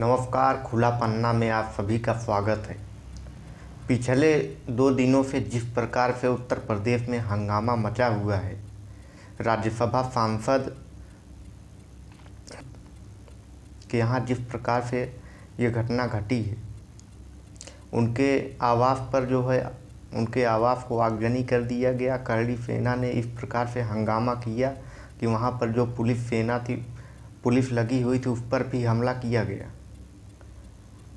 नमस्कार। खुला पन्ना में आप सभी का स्वागत है। पिछले 2 दिनों से जिस प्रकार से उत्तर प्रदेश में हंगामा मचा हुआ है, राज्यसभा सांसद के यहाँ जिस प्रकार से ये घटना घटी है, उनके आवास पर उनके आवास को आगजनी कर दिया गया। करड़ी सेना ने इस प्रकार से हंगामा किया कि वहाँ पर जो पुलिस लगी हुई थी, उस पर भी हमला किया गया।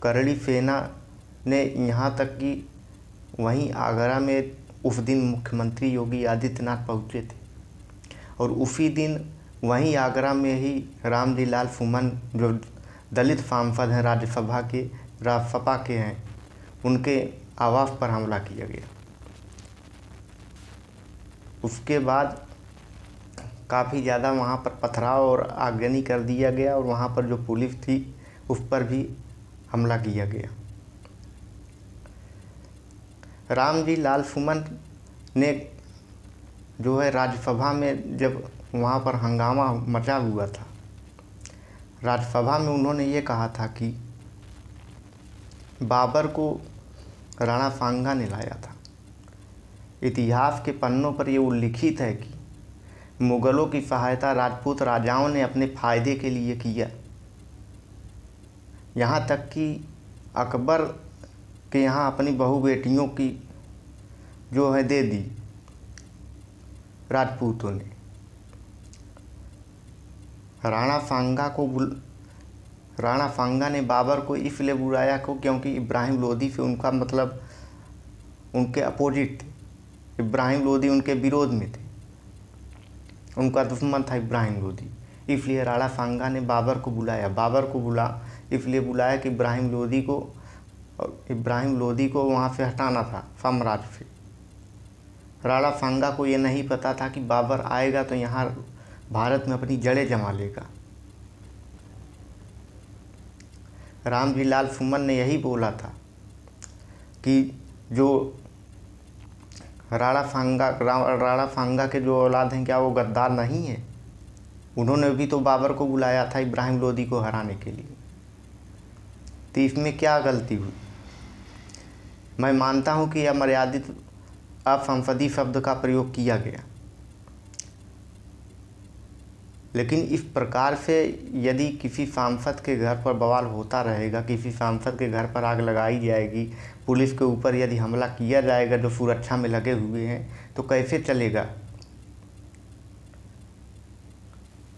करड़ी सेना ने यहाँ तक कि वहीं आगरा में उस दिन मुख्यमंत्री योगी आदित्यनाथ पहुँचे थे और उसी दिन वहीं आगरा में ही रामजी लाल सुमन, जो दलित सांसद हैं, राज्यसभा के हैं, उनके आवास पर हमला किया गया। उसके बाद काफ़ी ज़्यादा वहाँ पर पथराव और आगजनी कर दिया गया और वहाँ पर जो पुलिस थी उस पर भी हमला किया गया। रामजी लाल सुमन ने राज्यसभा में जब वहाँ पर हंगामा मचा हुआ था, राज्यसभा में उन्होंने ये कहा था कि बाबर को राणा सांगा ने लाया था। इतिहास के पन्नों पर ये उल्लिखित है कि मुग़लों की सहायता राजपूत राजाओं ने अपने फ़ायदे के लिए किया। यहाँ तक कि अकबर के यहाँ अपनी बहू बेटियों की दे दी राजपूतों ने। राणा सांगा ने बाबर को इसलिए बुलाया क्योंकि इब्राहिम लोदी से उनका उनके अपोजिट थे। इब्राहिम लोदी उनके विरोध में थे, उनका दुश्मन था इब्राहिम लोदी। इसलिए राणा सांगा ने बाबर को इसलिए बुलाया कि इब्राहिम लोदी को वहाँ से हटाना था, साम्राज्य से। राणा सांगा को ये नहीं पता था कि बाबर आएगा तो यहाँ भारत में अपनी जड़ें जमा लेगा। रामजी लाल सुमन ने यही बोला था कि जो राणा सांगा के जो औलाद हैं, क्या वो गद्दार नहीं है? उन्होंने भी तो बाबर को बुलाया था इब्राहिम लोदी को हराने के लिए। तो इसमें क्या गलती हुई? मैं मानता हूं कि अमर्यादित असंसदीय शब्द का प्रयोग किया गया, लेकिन इस प्रकार से यदि किसी सांसद के घर पर बवाल होता रहेगा, किसी सांसद के घर पर आग लगाई जाएगी, पुलिस के ऊपर यदि हमला किया जाएगा जो सुरक्षा में लगे हुए हैं, तो कैसे चलेगा?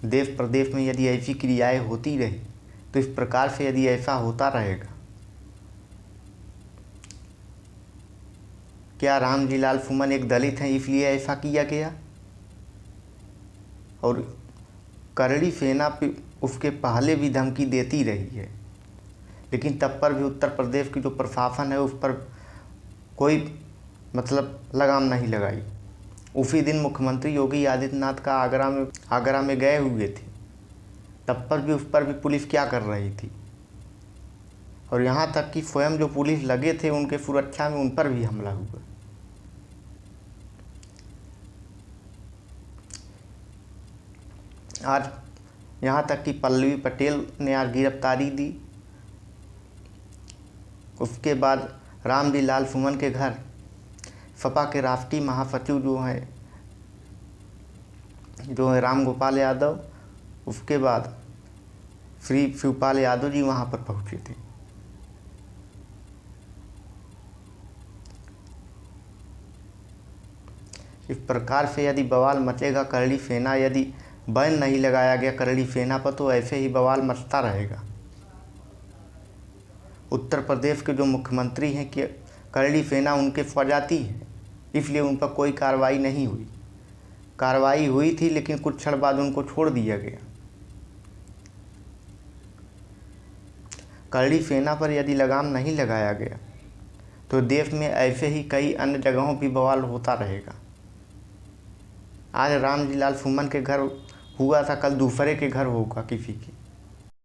देश प्रदेश में यदि ऐसी क्रियाएं होती रही, तो इस प्रकार से यदि ऐसा होता रहेगा, क्या रामजी लाल सुमन एक दलित हैं इसलिए ऐसा किया गया? और करड़ी सेना उसके पहले भी धमकी देती रही है, लेकिन तब पर भी उत्तर प्रदेश की जो प्रशासन है उस पर कोई लगाम नहीं लगाई। उसी दिन मुख्यमंत्री योगी आदित्यनाथ का आगरा में गए हुए थे, तब पर भी उस पर भी पुलिस क्या कर रही थी? और यहाँ तक कि स्वयं जो पुलिस लगे थे उनके सुरक्षा में, उन पर भी हमला हुआ। आज यहाँ तक कि पल्लवी पटेल ने आज गिरफ्तारी दी। उसके बाद रामजी लाल सुमन के घर सपा के राष्ट्रीय महासचिव जो हैं राम गोपाल यादव, उसके बाद श्री शिवपाल यादव जी वहाँ पर पहुँचे थे। इस प्रकार से यदि बवाल मचेगा, करड़ी सेना यदि बैन नहीं लगाया गया करड़ी सेना पर, तो ऐसे ही बवाल मचता रहेगा। उत्तर प्रदेश के जो मुख्यमंत्री हैं कि करड़ी सेना उनके स्वजाति है, इसलिए उन पर कोई कार्रवाई नहीं हुई। कार्रवाई हुई थी, लेकिन कुछ क्षण बाद उनको छोड़ दिया गया। करड़ी सेना पर यदि लगाम नहीं लगाया गया, तो देश में ऐसे ही कई अन्य जगहों भी बवाल होता रहेगा। आज रामजी लाल सुमन के घर हुआ था, कल दूसरे के घर होगा किसी की।